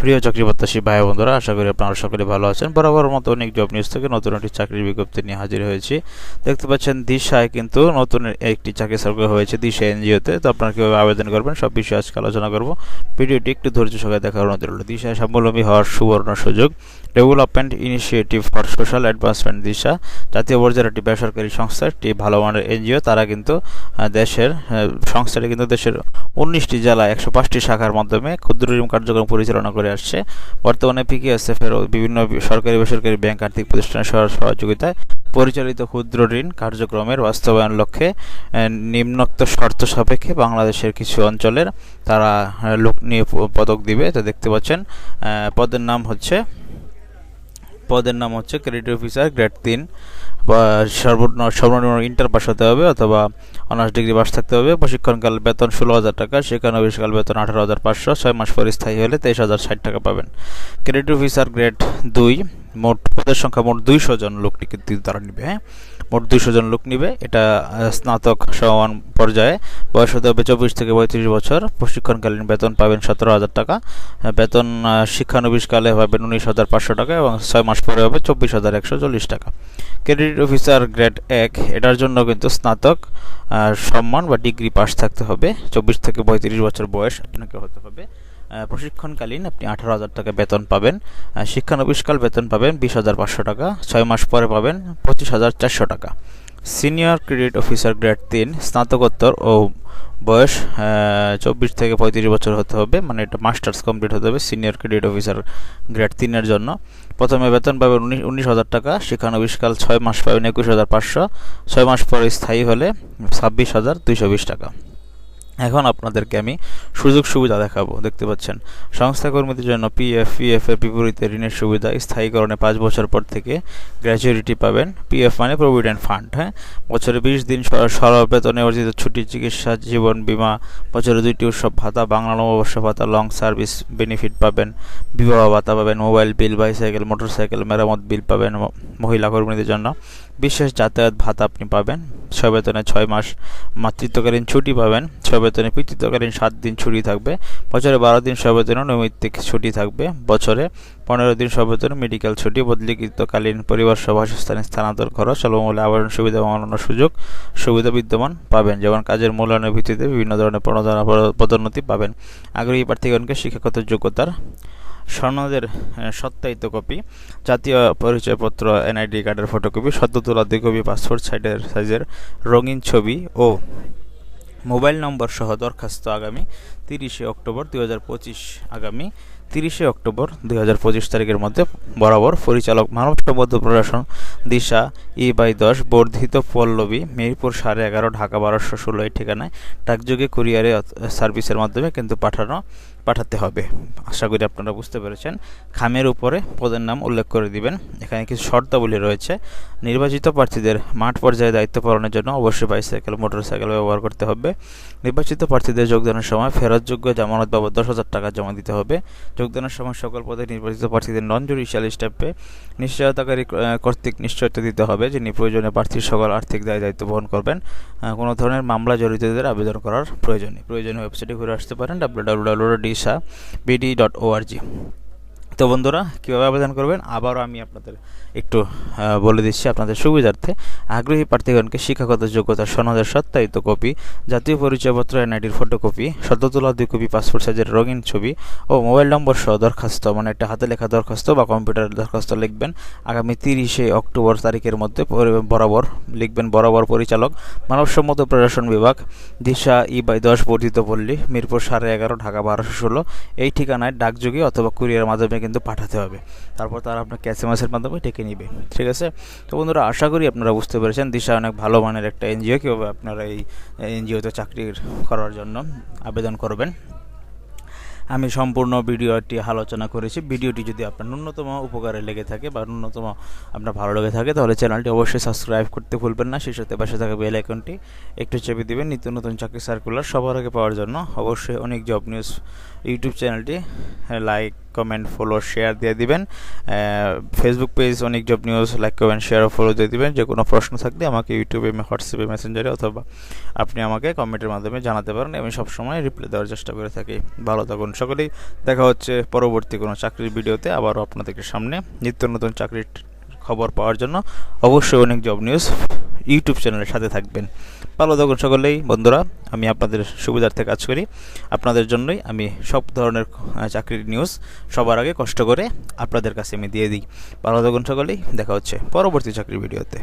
প্রিয় চাকরি প্রত্যাশী ভাই বন্ধুরা, আশা করি আপনারা সকলে ভালো আছেন। বরাবর মতো অনেক জব নিউজ থেকে নতুন একটি চাকরির বিজ্ঞপ্তি নিয়ে হাজির হয়েছি। দেখতে পাচ্ছেন দিশায় কিন্তু নতুন একটি চাকরি সার্কুলার হয়েছে দিশা এনজিওতে। তো আপনারা কীভাবে আবেদন করবেন সব বিষয়ে আজকে আলোচনা করব। ভিডিওটি একটু ধৈর্য সহকারে দেখার অনুরোধ রইল। দিশায় স্বাবলম্বী হওয়ার সুবর্ণ সুযোগ, development initiative for social advancement Disha জাতীয় পর্যায়ের একটি বেসরকারি সংস্থা, একটি ভালো মানের এনজিও। তারা কিন্তু সংস্থাটি কিন্তু দেশের 19টি জেলায় 105টি শাখার মাধ্যমে ক্ষুদ্র ঋণ কার্যক্রম পরিচালনা করে আসছে। বর্তমানে পিকেএসএফ এর বিভিন্ন সরকারি বেসরকারি ব্যাংক আর্থিক প্রতিষ্ঠানের সহযোগিতায় পরিচালিত ক্ষুদ্র ঋণ কার্যক্রমের বাস্তবায়ন লক্ষ্যে নিম্নোক্ত শর্ত সাপেক্ষে বাংলাদেশের কিছু অঞ্চলের তারা লোক নিয়ে পদক দিবে। তো দেখতে পাচ্ছেন পদের নাম হচ্ছে ক্রেডিট অফিসার গ্রেড 3। সর্বনিম্ন ইন্টার পাস হতে হবে অথবা অনার্স ডিগ্রি পাস থাকতে হবে। প্রশিক্ষণকাল বেতন 16,000 টাকা, শিক্ষানবিশকাল বেতন 18,500, 6 মাস পরে স্থায়ী হলে 23,060 টাকা পাবেন। ক্রেডিট অফিসার গ্রেড 2, মোট পদের সংখ্যা মোট 200 জন লোক কিন্তু তারা নিবে। মোট 200 জন লোক নিবে। এটা স্নাতক সমান পর্যায়ে, বয়স হতে হবে 24 থেকে 35 বছর। প্রশিক্ষণকালীন বেতন পাবেন 17,000 টাকা, বেতন শিক্ষানবিশকালে পাবেন 19,500 টাকা এবং 6 মাস পরে হবে 24,140 টাকা। ক্রেডিট অফিসার গ্রেড 1, এটার জন্য কিন্তু স্নাতক সম্মান বা ডিগ্রি পাস থাকতে হবে। 24 থেকে 35 বছর বয়স আপনাকে হতে হবে। প্রশিক্ষণকালীন আপনি 18,000 টাকা বেতন পাবেন। শিক্ষানবিশকাল বেতন পাবেন 20,500 টাকা, 6 মাস পরে পাবেন 25,400 টাকা। সিনিয়র ক্রেডিট অফিসার গ্রেড 3, স্নাতকোত্তর ও বয়স 24 থেকে 35 বছর হতে হবে, মানে এটা মাস্টার্স কমপ্লিট হতে হবে সিনিয়র ক্রেডিট অফিসার গ্রেড 3 এর জন্য। প্রথমে বেতন পাবেন 19,000 টাকা, শিক্ষানবিশকাল 6 মাস পাবেন 21,500, 6 মাস পরে স্থায়ী হলে 26,220 টাকা। এখন আপনাদেরকে আমি সুযোগ সুবিধা দেখাবো। দেখতে পাচ্ছেন সংস্থা কর্মীদের জন্য পিএফ এর বিপরীতে ঋণের সুবিধা। স্থায়ীকরণে 5 বছর পর থেকে গ্র্যাচুইটি পাবেন। পিএফ মানে প্রভিডেন্ট ফান্ড। বছরে 20 দিন সরল বেতনে অর্জিত ছুটি, চিকিৎসা, জীবন বীমা, বছরে 2টি উৎসব ভাতা, বাংলা নববর্ষ ভাতা, লং সার্ভিস বেনিফিট পাবেন, বিবাহ ভাতা পাবেন, মোবাইল বিল, বাইসাইকেল, মোটরসাইকেল মেরামত বিল পাবেন। মহিলা কর্মীদের জন্য বিশেষ যাতায়াত ভাতা আপনি পাবেন। সবেতনে 6 মাস মাতৃত্বকালীন ছুটি পাবেন। সবেতনে পিতৃত্বকালীন 7 দিন ছুটি থাকবে। বছরে 12 দিন সবেতনে নৈমিত্তিক ছুটি থাকবে। বছরে 15 দিন সবেতনে মেডিকেল ছুটি, বদলিকৃতকালীন পরিবার সহ বাসস্থানে স্থানান্তর খরচ, স্বল্পমূল্যে আবরণ সুবিধা এবং অন্যান্য সুবিধা বিদ্যমান পাবেন। যেমন কাজের মূল্যায়নের ভিত্তিতে বিভিন্ন ধরনের পদোন্নতি পাবেন। আগ্রহী প্রার্থীগণকে শিক্ষাগত যোগ্যতার সনদের সত্যায়িত কপি, জাতীয় পরিচয়পত্র, এনআইডি কার্ডের ফটোকপি, সদ্য তোলা 2 কপি পাসপোর্ট সাইজের রঙিন ছবি ও মোবাইল নম্বর সহ দরখাস্ত আগামী 30 অক্টোবর 2025 তারিখের মধ্যে বরাবর পরিচালক, মানব সম্পদ প্রশাসন, দিশা E/10, বর্ধিত পল্লবী, মিরপুর 11.5, ঢাকা 1216 এই ঠিকানায় ডাকযোগে কুরিয়ারে সার্ভিসের মাধ্যমে কিন্তু পাঠাতে হবে। আশা করি আপনারা বুঝতে পেরেছেন। খামের উপরে পদের নাম উল্লেখ করে দিবেন। এখানে কিছু শর্তাবলী রয়েছে। নির্বাচিত প্রার্থীদের মাঠ পর্যায়ে দায়িত্ব পালনের জন্য অবশ্যই বাইসাইকেল, মোটরসাইকেল ব্যবহার করতে হবে। নির্বাচিত প্রার্থীদের যোগদানের সময় ফেরতযোগ্য জামানত বাবদ 10,000 টাকা জমা দিতে হবে। যোগদানের সময় সকল পদে নির্বাচিত প্রার্থীদের নন জুডিশিয়াল স্টাফে নিশ্চয়তাকারী কর্তৃক নিশ্চয়তা দিতে হবে, যিনি প্রয়োজনীয় প্রার্থীর সকল আর্থিক দায়িত্ব বহন করবেন। কোনো ধরনের মামলা জড়িতদের আবেদন করার প্রয়োজনীয় ওয়েবসাইটে ঘুরে আসতে পারেন www.disabd.org। তো বন্ধুরা, কীভাবে আবেদন করবেন আবারও আমি আপনাদের একটু বলে দিচ্ছি আপনাদের সুবিধার্থে। আগ্রহী প্রার্থীগণকে শিক্ষাগত যোগ্যতার সনদের সত্যায়িত কপি, জাতীয় পরিচয়পত্র, এনআইডির ফটোকপি, সদ্য তোলা 2 কপি পাসপোর্ট সাইজের রঙিন ছবি ও মোবাইল নম্বর সহ দরখাস্ত, মানে একটা হাতে লেখা দরখাস্ত বা কম্পিউটারের দরখাস্ত লিখবেন। আগামী 30 অক্টোবর তারিখের মধ্যে বরাবর লিখবেন। বরাবর পরিচালক, মানব সম্পদ প্রশাসন বিভাগ, দিশা E/10, বর্ধিত পল্লী, মিরপুর 11.5, ঢাকা 1216 এই ঠিকানায় ডাকযোগে অথবা কুরিয়ারের মাধ্যমে কিন্তু পাঠাতে হবে। তারপর তারা আপনাকে SMS-এর মাধ্যমে ডেকে নিবে। ঠিক আছে? তো বন্ধুরা, আশা করি আপনারা বুঝতে পেরেছেন দিশা অনেক ভালো মানের একটা এনজিও। কীভাবে আপনারা এই এনজিওতে চাকরি করার জন্য আবেদন করবেন আমি সম্পূর্ণ ভিডিওটি আলোচনা করেছি। ভিডিওটি যদি আপনার ন্যূনতম উপকারে লেগে থাকে বা ন্যূনতম আপনার ভালো লেগে থাকে তাহলে চ্যানেলটি অবশ্যই সাবস্ক্রাইব করতে ভুলবেন না। সেই সাথে পাশে থাকা বেল আইকনটি একটু চেপে দিবেন নিত্য নতুন চাকরি সার্কুলার সবার আগে পাওয়ার জন্য। অবশ্যই অনেক জব নিউজ ইউটিউব চ্যানেলটি লাইক কমেন্ট, ফলো, শেয়ার দিয়ে দিবেন। ফেসবুক পেজ অনেক job news like, comment, share ও ফলো দিয়ে দিবেন। যে কোনো প্রশ্ন থাকলে আমাকে ইউটিউবে, হোয়াটসঅ্যাপে, মেসেঞ্জারে অথবা আপনি আমাকে কমেন্টের মাধ্যমে জানাতে পারেন। আমি সবসময় রিপ্লাই দেওয়ার চেষ্টা করে থাকি। ভালো থাকুন সকলেই। দেখা হচ্ছে পরবর্তী কোনো চাকরির ভিডিওতে। আবারও আপনাদের সামনে নিত্য নতুন চাকরির খবর পাওয়ার জন্য অবশ্যই অনেক জব নিউজ ইউটিউব চ্যানেলের সাথে থাকবেন। ভালো থাকুন সকলেই বন্ধুরা। আমি আপনাদের সুবিধার্থে কাজ করি, আপনাদের জন্যই আমি সব ধরনের চাকরির নিউজ সবার আগে কষ্ট করে আপনাদের কাছে আমি দিয়ে দিই। ভালো থাকুন সকলেই। দেখা হচ্ছে পরবর্তী চাকরির ভিডিওতে।